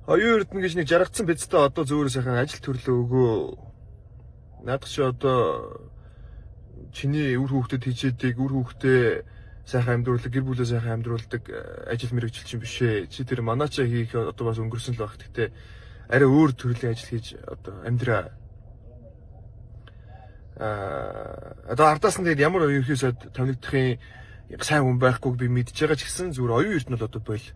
Оюун эрдэнэ гэж нэг жаргацсан бидтэй одоо зөөр сайхан ажил төрлөө өгөө. Наадах чи одоо чиний үр хүүхдэд хийжээдэг, үр хүүхдээ сайхан амьдруулдаг, гэр бүлээ сайхан амьдруулдаг ажил мэргэжил чинь биш ээ. Чи тэр манаача хийх одоо бас өнгөрсөн л байх. Гэхдээ арай өөр төрлийн ажил хийж одоо амьдраа. Одоо ардаас нь тэгээд ямар ерөөсөө томилогдохын сайн хүн байхгүй би мэдж байгаа ч гэсэн зүгээр оюун эрдэнэ бол одоо бойл.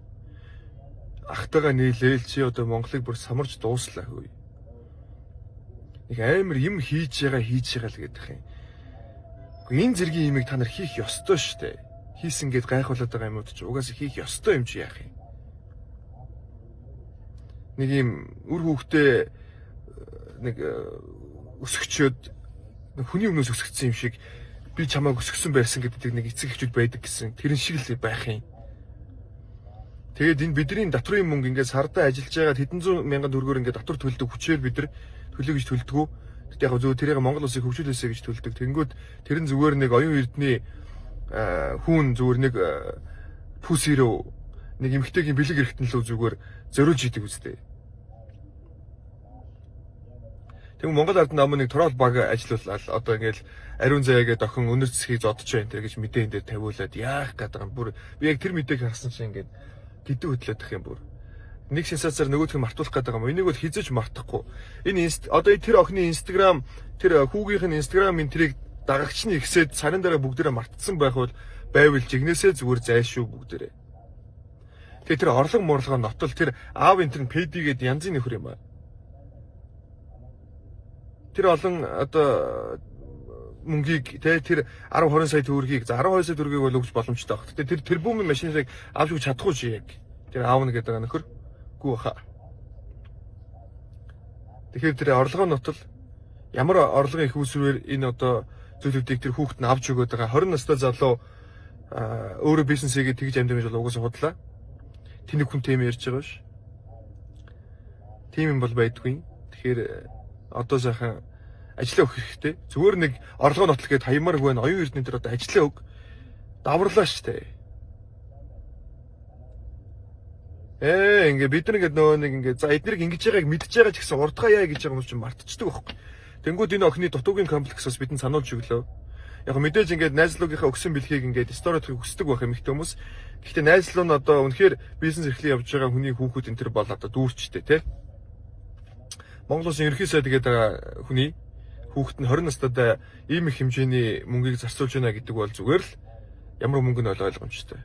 Ахтайгаа нийлээл чи одоо Монголыг бүр самарж дууслаа хөөе. Нэг амар юм хийж байгаа л гэдэг юм. Энэ зэргийн юмыг та нар хийх ёстой шүү дээ. Хийсэн гэд гайхуулаад байгаа юмуд чи угаасаа хийх ёстой юм чи яах юм. Нэг юм үр хүүхдээ нэг өсгчөөд хүний өмнөөс өсгсөн юм шиг би чамайг өсгсөн байсан гэдэг нэг эцэг эхчүүд байдаг гэсэн тэрэн шиг л байх юм. Тэгээд энэ бидний татврын мөнгө ингээд сардаа ажиллаж байгаа хэдэн зуун мянган төгрөгөөр ингээд татвар төлдөг хүчээр бид нар төлөй гэж төлдөг. Тэгтээ яг зөв тэрийг Монгол улсыг хөгжүүлээсэй гэж төлдөг. Тэнгүүд тэр нь зүгээр нэг оюун эрдний хүүн зүгээр нэг пүсэрөө нэг эмхтэйгийн бэлэг эрэхтэн лөө зүгээр зориулж идэг үстэй. Тэгвэл Монгол ард намын нэг трол баг ажиллуулаад одоо ингээд ариун заяагээ дохин өнөр цэсгийг зодож байна тэр гэж мэдээ энэ дээр тавиулаад яах гэдэг юм. Бүр би яг тэр мэдээг харсан чинь ингээд гэдэг хөдлөдөх юм бүр. Нэг сенсацаар нөгөөх нь мартуулах гэдэг юм. Энийг бол хизэж мартахгүй. Энэ одоо тэр охины Instagram тэр хүүгийнх нь Instagram-ын тэрийг дагагчны ихсээд сарын дараа бүгдээрээ мартсан байвал жигнэсээ зүгээр зайлшгүй бүгдээрээ. Тэгээ тэр орлого морлогоо нотол тэр аав энэ тэр пэдигээд янзын нөхөр юм аа. Тэр олон одоо мөнгийг тэр 10-20 сая төгрөгийг 12 сая төгрөгийг бол өгч боломжтой баг. Гэтэ тэр тэрбумын машиныг авч өгч чадахгүй чи яг. Тэр аавна гэдэг нөхөр гүү хаа. Тэгэхээр тэр орлогоо нотол ямар орлогын их үүсвэрээр энэ одоо зүйлүүдийг тэр хүүхэд нь авч өгöd байгаа 20 настай залуу өөрөө бизнес хийгээд тэгж амьдрах гэж угаасаа худлаа. Тэнийг хүн тийм ярьж байгаа ш. Тийм юм бол байдгүй. Тэгэхээр одоо сайхан ажиллаа өгөх хэрэгтэй. Зүгээр нэг орлогоо нотлох гээд хаямарг байна. Оюун эрдэнэ дээр одоо ажиллаа өг. Даврлаа штэ. Ингээ бид нар ингээд нөгөө нэг ингээ за эднэрийг ингэж байгааг мэдж байгаа ч гэсэн урдгаа яа гэж байгаа юм чинь мартчихдаг байхгүй. Тэнгүүд энэ охины дутуугийн комплекс бас бидэнд сануулж өглөө. Яг мэдээж ингээд найзлуугийнхаа өгсөн бэлхийг ингээд сторитыг хүсдэг байх юм ихтэй хүмүүс. Гэхдээ найзлуу нь одоо үнэхээр бизнес эрхлэн явж байгаа хүний хүүхэд энэ төр бол одоо дүүрчтэй тий. Монгол Улсын ерөнхий сайд тэгээд байгаа хүний хүүхэд нь 20 настайдаа ийм их хэмжээний мөнгийг зарцуулж байна гэдэг бол зүгээр л ямар мөнгө нь ойлгомжтой.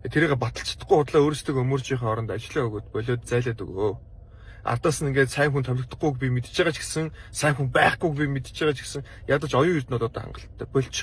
Тэрийг баталцдаггүй худлаа өөрсдөө өмөржийнхээ оронд ажиллаа өгöd болоод зайлаад өгөө. Ардаас нь ингээд сайн хүн томилогдохгүйг би мэдчихэж байгаа ч гэсэн сайн хүн байхгүйг би мэдчихэж байгаа ч гэсэн ядаж оюун эрдэнэ одоо хангалттай болж.